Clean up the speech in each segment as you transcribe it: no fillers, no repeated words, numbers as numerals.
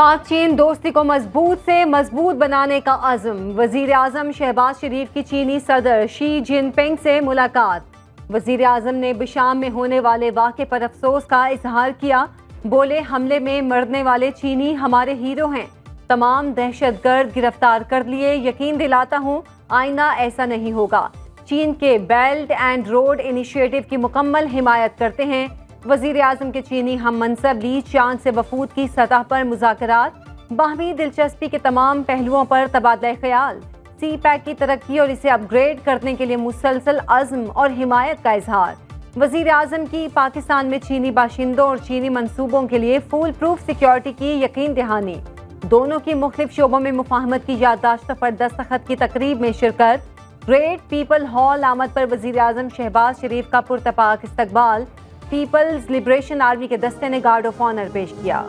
पाक चीन दोस्ती को मजबूत से मजबूत बनाने का अज़्म। वजीर आज़म शहबाज शरीफ की चीनी सदर शी जिनपिंग से मुलाकात। वजीर आज़म ने बिशाम में होने वाले वाक़े पर अफसोस का इजहार किया। बोले, हमले में मरने वाले चीनी हमारे हीरो हैं। तमाम दहशतगर्द गिरफ्तार कर लिए। यकीन दिलाता हूँ आइंदा ऐसा नहीं होगा। चीन के बेल्ट एंड रोड इनिशिएटिव की मुकम्मल हिमायत करते हैं। वजीर आज़म के चीनी हम मनसब ली चांद से वफूद की सतह पर मुज़ाकरात। बाहमी दिलचस्पी के तमाम पहलुओं पर तबादला ख्याल। सी पैक की तरक्की और इसे अपग्रेड करने के लिए मुसलसल अज़्म और हिमायत का इजहार। वजीर आज़म की पाकिस्तान में चीनी बाशिंदों और चीनी मंसूबों के लिए फुल प्रूफ सिक्योरिटी की यकीन दहानी। दोनों की मुख्तलिफ शोबों में मुफाहमत की याददाश्त पर दस्तखत की तकरीब में शिरकत। ग्रेट पीपल हॉल आमद पर वजीर आज़म शहबाज शरीफ का पुरतपाक इस्तकबाल। पीपल्स लिबरेशन आर्मी के दस्ते ने गार्ड ऑफ ऑनर पेश किया।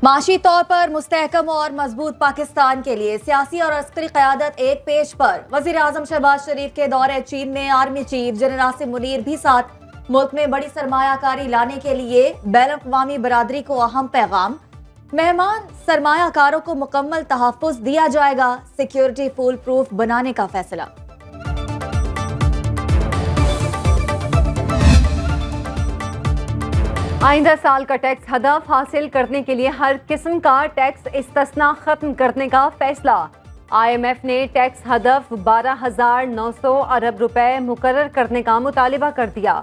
माशी तौर पर मुस्तहकम और मजबूत पाकिस्तान के लिए सियासी और अस्करी क़यादत एक पेज पर। वज़ीर आज़म शहबाज शरीफ के दौरे चीन में army chief general Asim Munir भी साथ। मुल्क में बड़ी सरमायाकारी लाने के लिए बैनुल-अक़वामी बरादरी को अहम पैगाम। मेहमान सरमायाकारों को मुकम्मल तहफ़्फ़ुज़ दिया जाएगा। सिक्योरिटी फुल प्रूफ बनाने का फैसला। आइंदा साल का टैक्स हदफ हासिल करने के लिए हर किस्म का टैक्स इस्तिस्ना खत्म करने का फैसला। IMF ने टैक्स हदफ 12,900 अरब रुपए मुकर्रर करने का मुतालिबा कर दिया।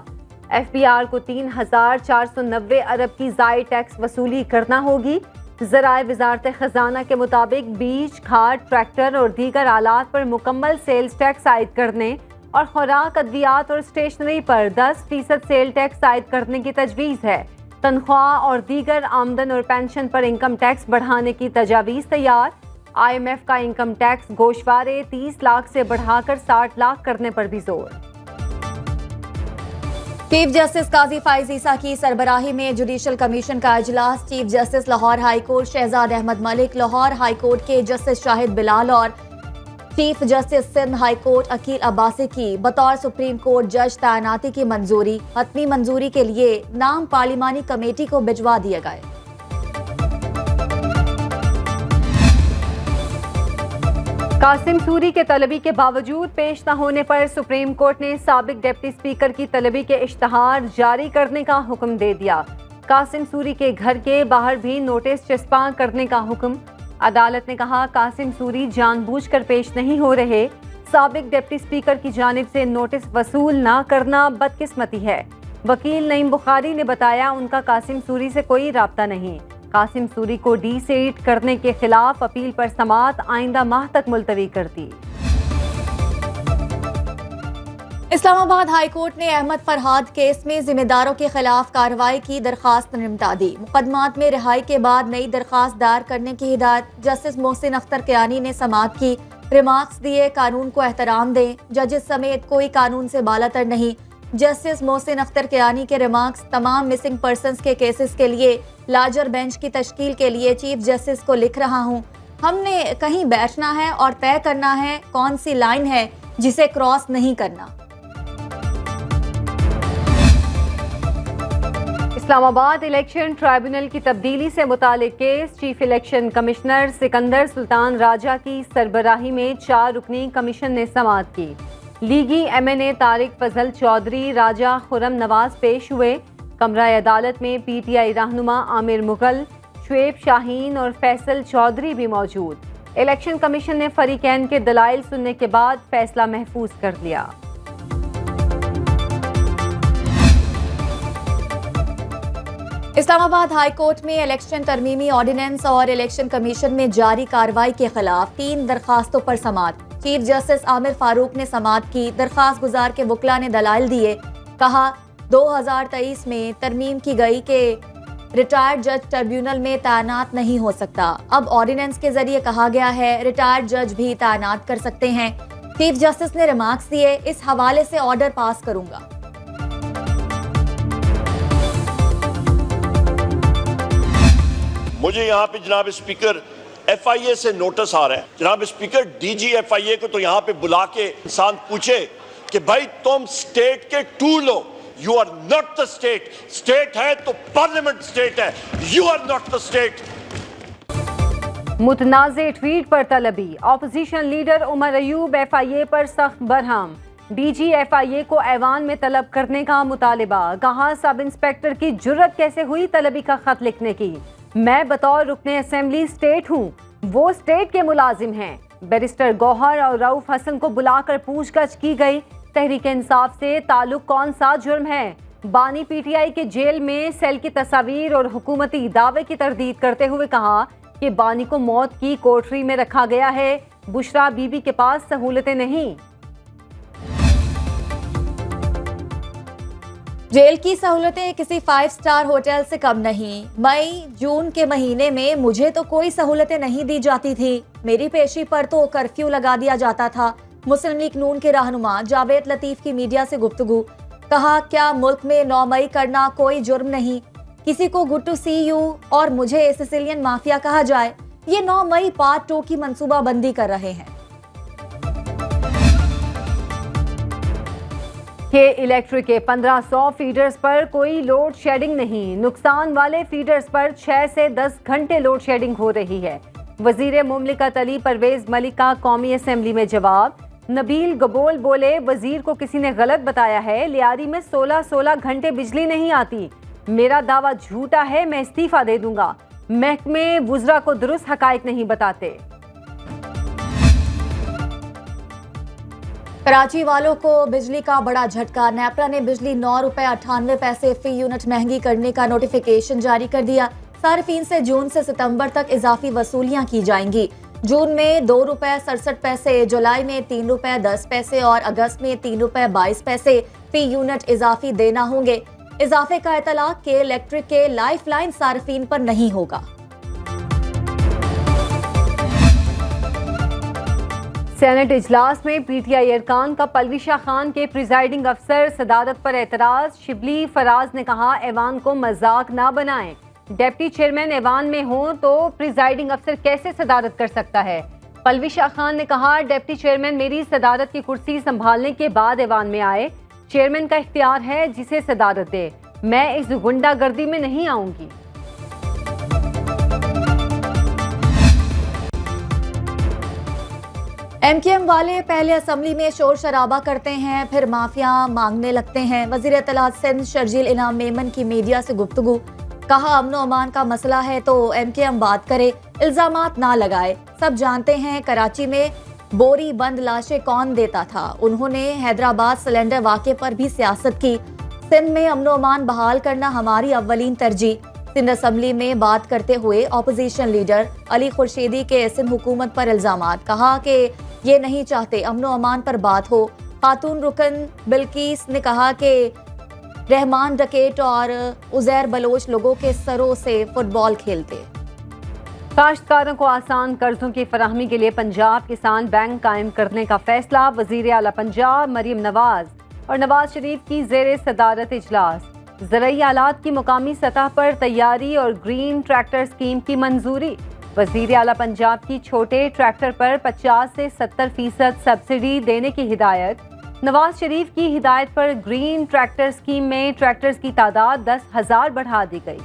FBR को 3,490 अरब की ज़ायद टैक्स वसूली करना होगी। ज़राए वज़ारत ख़जाना के मुताबिक बीज, खाद, ट्रैक्टर और दीगर आलात पर मुकम्मल सेल्स टैक्स आयद करने और खुराक, अद्वियात और स्टेशनरी पर 10% सेल टैक्स आयद करने की तजवीज़ है। तनख्वाह और दीगर आमदन और पेंशन पर इनकम टैक्स बढ़ाने की तजावीज़ तैयार। IMF का इनकम टैक्स गोशवारे 30 लाख से बढ़ाकर 60 लाख करने पर भी जोर। चीफ जस्टिस काजी फाइज ईसा की सरबराही में जुडिशल कमीशन का इजलास। Chief justice Lahore high court Shahzad Ahmad Malik, Lahore high court के जस्टिस शाहिद बिलाल और chief justice Sindh high court Aqeel Abbasi की बतौर सुप्रीम कोर्ट जज तैनाती की मंजूरी। हतमी मंजूरी के लिए नाम पार्लिमानी कमेटी को भिजवा दिए गए। कासिम सूरी के तलबी के बावजूद पेश न होने पर सुप्रीम कोर्ट ने साबिक डिप्टी स्पीकर की तलबी के इश्तहार जारी करने का हुक्म दे दिया। कासिम सूरी के घर के बाहर भी नोटिस चस्पा करने का हुक्म। अदालत ने कहा, कासिम सूरी जानबूझकर पेश नहीं हो रहे। साबिक डिप्टी स्पीकर की जानिब से नोटिस वसूल न करना बदकिस्मती है। वकील नईम बुखारी ने बताया, उनका कासिम सूरी से कोई राब्ता नहीं। कासिम सूरी को डीसेट करने के खिलाफ अपील पर समाअत आइंदा माह तक मुलतवी कर दी। इस्लामाबाद हाई कोर्ट ने अहमद फरहाद केस में जिम्मेदारों के खिलाफ कार्रवाई की दरखास्त निपटा दी। मुकदमात में रिहाई के बाद नई दरखास्त दायर करने की हिदायत जस्टिस मोहसिन अख्तर कियानी ने समाअत की। रिमार्क्स दिए, कानून को एहतराम दें, जजेस समेत कोई कानून से बालातर नहीं। जस्टिस मोहसिन अख्तर कियानी के रिमार्क्स तमाम मिसिंग पर्सन्स के केसेस के लिए लार्जर बेंच की तश्कील के लिए चीफ जस्टिस को लिख रहा हूँ। हमने कहीं बैठना है और तय करना है कौन सी लाइन है जिसे क्रॉस नहीं करना। इस्लामाबाद इलेक्शन ट्राइब्यूनल की तब्दीली से मुतालिक case chief election commissioner Sikandar Sultan Raja की सरबराही में 4 रुकनी कमीशन ने समाअत की। लीगी MNA तारिक फजल चौधरी, राजा खुरम नवाज पेश हुए। कमरा अदालत में PTI रहनुमा आमिर मुगल, शुएब शाहीन और फैसल चौधरी भी मौजूद। इलेक्शन कमीशन ने फरीकैन के दलाइल सुनने के बाद फैसला महफूज कर लिया। इस्लामाबाद हाई कोर्ट में इलेक्शन तरमीमी ऑर्डिनेंस और इलेक्शन कमीशन में जारी कार्रवाई के खिलाफ 3 दरखास्तों पर समाअत। चीफ जस्टिस आमिर फारूक ने समाअत की। दरखास्त गुजार के वकला ने दलाइल दिए। कहा, 2023 में तरमीम की गई कि रिटायर्ड जज ट्रिब्यूनल में तैनात नहीं हो सकता। अब ऑर्डिनेंस के जरिए कहा गया है रिटायर्ड जज भी तैनात कर सकते हैं। चीफ जस्टिस ने रिमार्क्स दिए, इस हवाले से ऑर्डर पास करूंगा। मुझे यहाँ पे जनाब स्पीकर FIA से नोटिस आ रहा है। जनाब स्पीकर DG FIA को तो यहाँ पे बुला के इंसान पूछे कि भाई तुम स्टेट के टूल हो, you are not the state. State है तो पार्लियामेंट स्टेट है, you are not the state. मुतनाज़े ट्वीट पर तलबी, opposition leader Umar Ayub FIA पर सख्त बरहम, DG FIA को ऐवान में तलब करने का मुतालिबा। कहा सब इंस्पेक्टर की जुर्रत कैसे हुई तलबी का खत लिखने की, मैं बतौर रुकने असेंबली स्टेट हूँ, वो स्टेट के मुलाजिम हैं। बैरिस्टर गौहर और रऊफ हसन को बुलाकर पूछगछ की गई। तहरीक इंसाफ से ताल्लुक कौन सा जुर्म है। बानी PTI के जेल में सेल की तस्वीर और हुकूमती दावे की तरदीद करते हुए कहा कि बानी को मौत की कोठरी में रखा गया है, बुशरा बीबी के पास सहूलतें नहीं। जेल की सहूलतें किसी 5 स्टार होटल से कम नहीं। मई जून के महीने में मुझे तो कोई सहूलतें नहीं दी जाती थी, मेरी पेशी पर तो कर्फ्यू लगा दिया जाता था। मुस्लिम लीग नून के रहनुमा जावेद लतीफ की मीडिया से गुफ्तगू, कहा क्या मुल्क में 9 मई करना कोई जुर्म नहीं, किसी को गुड टू सी यू और मुझे सिसिलियन माफिया कहा जाए, ये 9 मई पार्ट 2 की मंसूबाबंदी कर रहे हैं। के इलेक्ट्रिक के 1500 फीडर्स पर कोई लोड शेडिंग नहीं, नुकसान वाले फीडर्स पर 6 से 10 घंटे लोड शेडिंग हो रही है। वजीर मुमलिकत अली परवेज मलिक का कौमी असेंबली में जवाब। नबील गबोल बोले वजीर को किसी ने गलत बताया है, लियारी में 16 घंटे बिजली नहीं आती, मेरा दावा झूठा है, मैं इस्तीफा दे दूंगा। महकमे वुज़रा को दुरुस्त हकायक नहीं बताते। कराची वालों को बिजली का बड़ा झटका, नेपरा ने बिजली 9 रुपए 98 पैसे फी यूनिट महंगी करने का नोटिफिकेशन जारी कर दिया। सार्फिन से जून से सितंबर तक इजाफी वसूलियां की जाएंगी। जून में 2 रुपए 67 पैसे, जुलाई में 3 रुपए 10 पैसे और अगस्त में 3 रुपए 22 पैसे फी यूनिट इजाफी देना होंगे। इजाफे का इतलाक के इलेक्ट्रिक के लाइफलाइन सार्फिन पर नहीं होगा। सेनेट इजलास में PTI अरकान का पलविशा खान के प्रिजाइडिंग अफसर सदारत पर एतराज। शिबली फराज ने कहा ऐवान को मजाक ना बनाएं, डिप्टी चेयरमैन ऐवान में हो तो प्रिजाइडिंग अफसर कैसे सदारत कर सकता है। पलविशा खान ने कहा डिप्टी चेयरमैन मेरी सदारत की कुर्सी संभालने के बाद ऐवान में आए, चेयरमैन का इख्तियार है जिसे सदारत दे, मैं इस गुंडागर्दी में नहीं आऊंगी। MKM वाले पहले असेंबली में शोर शराबा करते हैं, फिर माफिया मांगने लगते हैं। वजीर इत्तलात सिंध शर्जील इनाम मेमन की मीडिया से गुफ्तगू, कहा अमन अमान का मसला है तो MKM बात करे, इल्जामात ना लगाए। सब जानते हैं कराची में बोरी बंद लाशें कौन देता था, उन्होंने हैदराबाद सिलेंडर वाक़े पर भी सियासत की। सिंध में अमन अमान बहाल करना हमारी अव्वलीन तरजीह। सिंध असेंबली में बात करते हुए ऑपोजिशन लीडर अली खुर्शीदी के सिंध हुकूमत पर इल्जामात, कहा कि ये नहीं चाहते अमन अमान पर बात हो। खातून रुकन बिल्किस ने कहा कि रहमान डकेट और उजैर बलोच लोगों के सरों से फुटबॉल खेलते। काश्तकारों को आसान कर्जों की फराहमी के लिए पंजाब किसान बैंक कायम करने का फैसला। वजीर आला पंजाब मरीम नवाज और नवाज शरीफ की जेर सदारत इजलास। ज़राई आलात की मुकामी सतह पर तैयारी और ग्रीन ट्रैक्टर स्कीम की मंजूरी। वजीर आला पंजाब की छोटे ट्रैक्टर पर 50 से 70% सब्सिडी देने की हिदायत। नवाज शरीफ की हिदायत पर ग्रीन ट्रैक्टर स्कीम में ट्रैक्टर्स की तादाद 10,000 बढ़ा दी गई।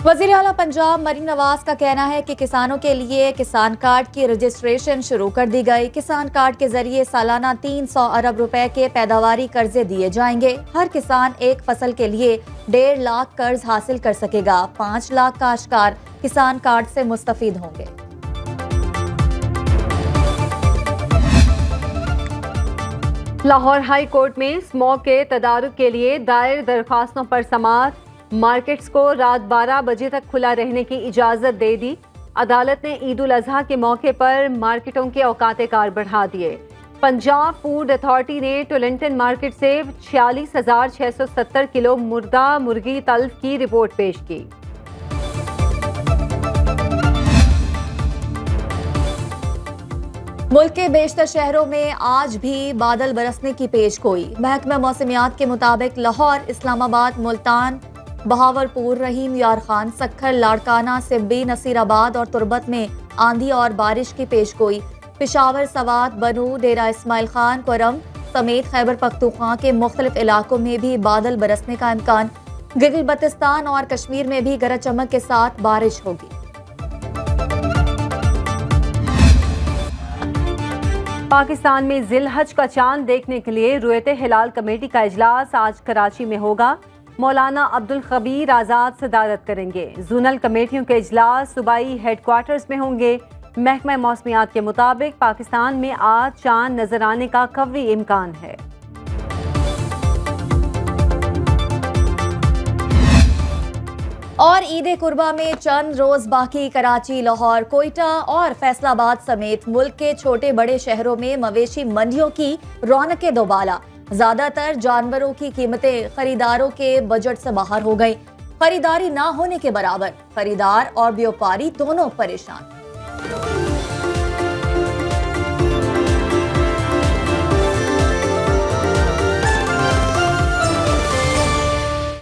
वजीर आला पंजाब मरीम नवाज का कहना है कि किसानों के लिए किसान कार्ड की रजिस्ट्रेशन शुरू कर दी गई। किसान कार्ड के जरिए सालाना 300 अरब रुपए के पैदावारी कर्जे दिए जाएंगे। हर किसान एक फसल के लिए 1.5 लाख कर्ज हासिल कर सकेगा। 5 लाख काश्तकार किसान कार्ड से मुस्तफीद होंगे। लाहौर हाई कोर्ट में स्मॉग के तदारुक के लिए दायर दरख्वास्तों पर समाअत। मार्केट्स को रात 12 बजे तक खुला रहने की इजाजत दे दी। अदालत ने ईद उल अजहा के मौके पर मार्केटों के औकाते कार बढ़ा दिए। पंजाब फूड अथॉरिटी ने टोलिंटन मार्केट से 46,670 किलो मुर्दा मुर्गी तल्फ की रिपोर्ट पेश की। मुल्क के बेशतर शहरों में आज भी बादल बरसने की पेशगोई। महकमा मौसमियात के मुताबिक लाहौर, इस्लामाबाद, मुल्तान, बहावलपुर, रहीम यार खान, सक्खर, लाड़काना, सिब्बी, नसीराबाद और तुरबत में आंधी और बारिश की पेशगोई। पेशावर, सवात, बनू, डेरा इस्माइल खान, करम, समेत खैबर पख्तूनख्वा के मुख्तलिफ इलाकों में भी बादल बरसने का इम्कान। गिलगित बल्तिस्तान और कश्मीर में भी गरज चमक के साथ बारिश होगी। पाकिस्तान में जिलहज का चांद देखने के लिए रुयत हिलाल कमेटी का इजलास आज कराची में होगा। मौलाना अब्दुल खबीर आज़ाद सदारत करेंगे। जोनल कमेटियों के इजलास सूबाई हेडक्वार्टर्स में होंगे। महकमा मौसमियात के मुताबिक पाकिस्तान में आज चांद नजर आने का कवी इम्कान है। और ईद कुर्बा में चंद रोज बाकी कराची, लाहौर, कोयटा और फैसलाबाद समेत मुल्क के छोटे बड़े शहरों में मवेशी मंडियों की रौनकें दोबाला। ज्यादातर जानवरों की कीमतें खरीदारों के बजट से बाहर हो गई। खरीदारी ना होने के बराबर खरीदार और व्यापारी दोनों परेशान।